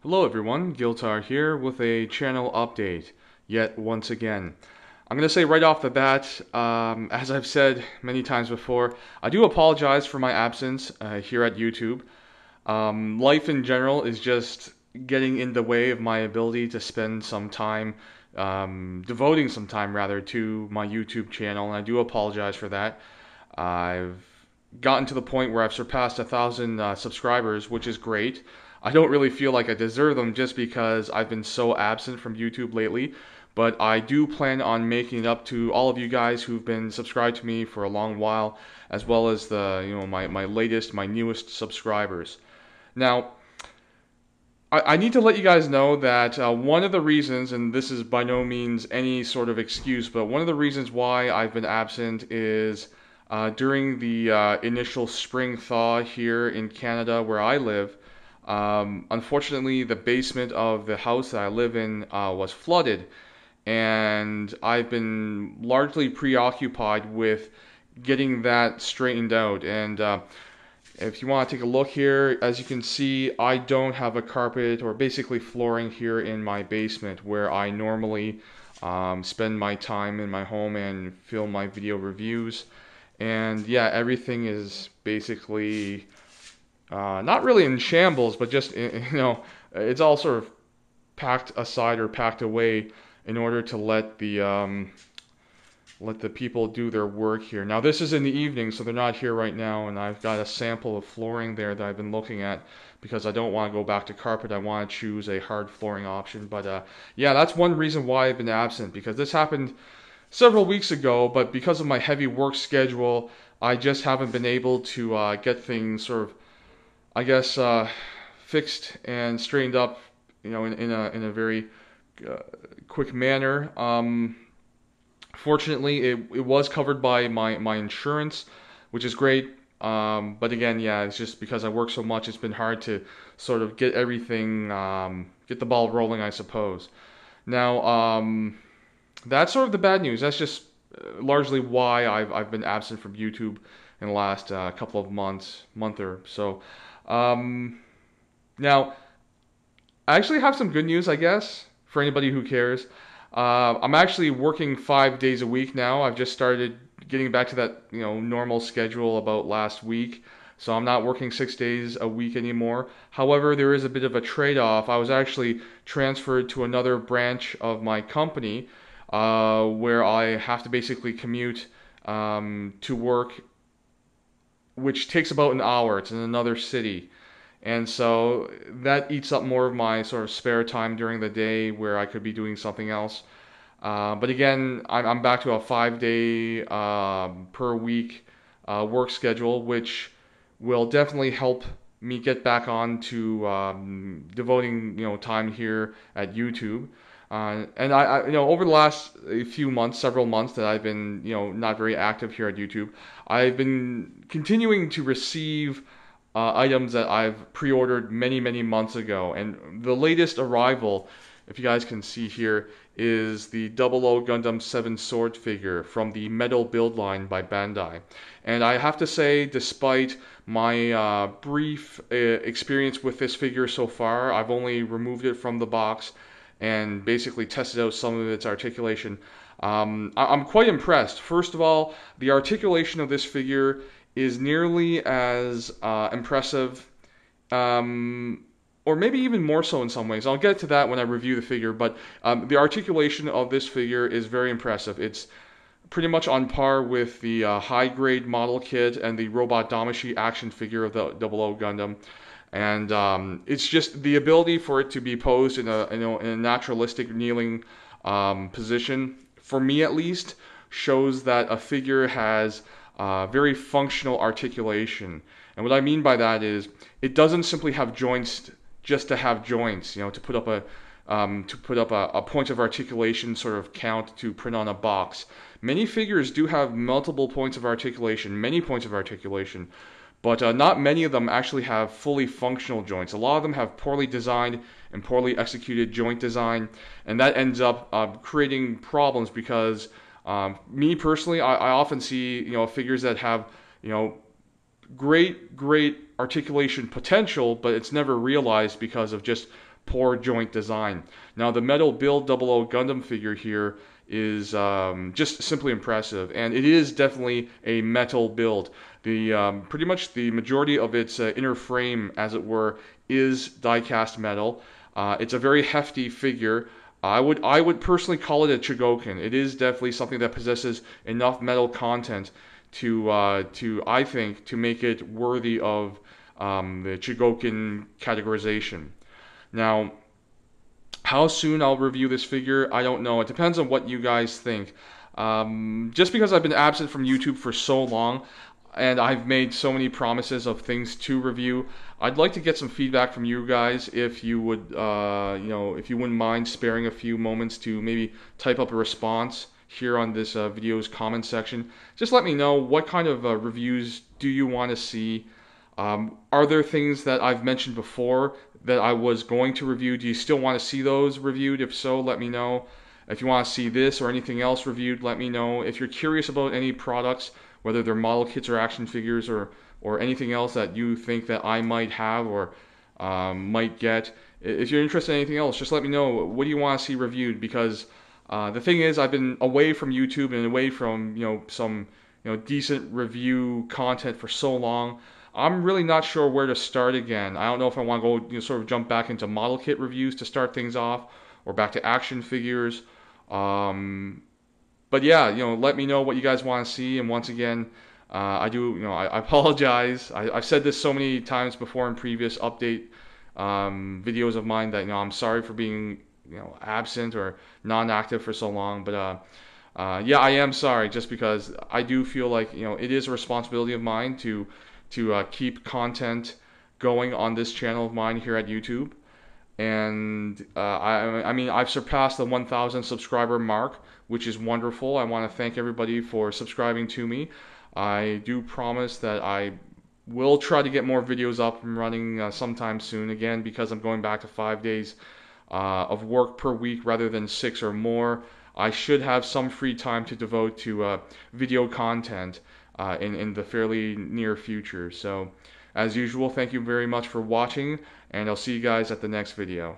Hello everyone, Giltar here with a channel update, yet once again. I'm going to say right off the bat, as I've said many times before, I do apologize for my absence here at YouTube. Life in general is just getting in the way of my ability to spend some time, devoting some time rather, to my YouTube channel, and I do apologize for that. I've gotten to the point where I've surpassed 1,000 subscribers, which is great. I don't really feel like I deserve them just because I've been so absent from YouTube lately, but I do plan on making it up to all of you guys who've been subscribed to me for a long while, as well as my newest subscribers. Now, I need to let you guys know that one of the reasons, and this is by no means any sort of excuse, but one of the reasons why I've been absent is during the initial spring thaw here in Canada where I live. Unfortunately, the basement of the house that I live in was flooded, and I've been largely preoccupied with getting that straightened out. And if you want to take a look here, as you can see, I don't have a carpet or basically flooring here in my basement where I normally spend my time in my home and film my video reviews. And yeah, everything is basically not really in shambles, but just, it's all sort of packed aside or packed away in order to let the people do their work here. Now this is in the evening, so they're not here right now, and I've got a sample of flooring there that I've been looking at because I don't want to go back to carpet. I want to choose a hard flooring option. But yeah, that's one reason why I've been absent, because this happened several weeks ago, but because of my heavy work schedule, I just haven't been able to get things sort of, I guess, fixed and straightened up, in a very quick manner. Fortunately, it was covered by my insurance, which is great. But again, yeah, it's just because I work so much, it's been hard to sort of get everything, get the ball rolling, I suppose. Now, that's sort of the bad news. That's just largely why I've been absent from YouTube in the last couple of month or so. Now, I actually have some good news, I guess, for anybody who cares. I'm actually working 5 days a week now. I've just started getting back to that, normal schedule about last week. So I'm not working 6 days a week anymore. However, there is a bit of a trade-off. I was actually transferred to another branch of my company where I have to basically commute to work, which takes about an hour. It's in another city. And so that eats up more of my sort of spare time during the day where I could be doing something else. But again, I'm back to a 5 day per week work schedule, which will definitely help me get back on to devoting time here at YouTube. And over the last few months, several months that I've been not very active here at YouTube, I've been continuing to receive items that I've pre-ordered many months ago. And the latest arrival, if you guys can see here, is the 00 Gundam 7 sword figure from the Metal Build line by Bandai. And I have to say, despite my brief experience with this figure so far, I've only removed it from the box and basically tested out some of its articulation. I'm quite impressed. First of all, the articulation of this figure is nearly as impressive, or maybe even more so in some ways. I'll get to that when I review the figure, but the articulation of this figure is very impressive. It's pretty much on par with the high-grade model kit and the Robot Damashi action figure of the 00 Gundam. And it's just the ability for it to be posed in a naturalistic kneeling position, for me at least, shows that a figure has very functional articulation. And what I mean by that is it doesn't simply have joints just to have joints, to put up a point of articulation sort of count to print on a box. Many figures do have multiple points of articulation, many points of articulation, but not many of them actually have fully functional joints. A lot of them have poorly designed and poorly executed joint design, and that ends up creating problems because me personally, I often see figures that have great articulation potential, but it's never realized because of just poor joint design. Now the metal Build 00 Gundam figure here is just simply impressive, and it is definitely a metal build. The pretty much the majority of its inner frame, as it were, is die-cast metal. It's a very hefty figure. I would personally call it a Chogokin. It is definitely something that possesses enough metal content to I think to make it worthy of the Chogokin categorization. Now, how soon I'll review this figure, I don't know. It depends on what you guys think. Just because I've been absent from YouTube for so long, and I've made so many promises of things to review, I'd like to get some feedback from you guys. If you would, if you wouldn't mind sparing a few moments to maybe type up a response here on this video's comment section. Just let me know what kind of reviews do you want to see. Are there things that I've mentioned before that I was going to review? Do you still want to see those reviewed? If so, let me know. If you want to see this or anything else reviewed, let me know. If you're curious about any products, whether they're model kits or action figures or anything else that you think that I might have or might get, if you're interested in anything else, just let me know. What do you want to see reviewed? Because the thing is, I've been away from YouTube and away from some decent review content for so long. I'm really not sure where to start again. I don't know if I want to go sort of jump back into model kit reviews to start things off, or back to action figures. But yeah, let me know what you guys want to see. And once again, I apologize. I've said this so many times before in previous update videos of mine that I'm sorry for being absent or non-active for so long. But yeah, I am sorry, just because I do feel like it is a responsibility of mine to keep content going on this channel of mine here at YouTube. And I mean, I've surpassed the 1,000 subscriber mark, which is wonderful. I want to thank everybody for subscribing to me. I do promise that I will try to get more videos up and running sometime soon, again, because I'm going back to 5 days of work per week rather than 6 or more. I should have some free time to devote to video content in the fairly near future. So, as usual, thank you very much for watching, and I'll see you guys at the next video.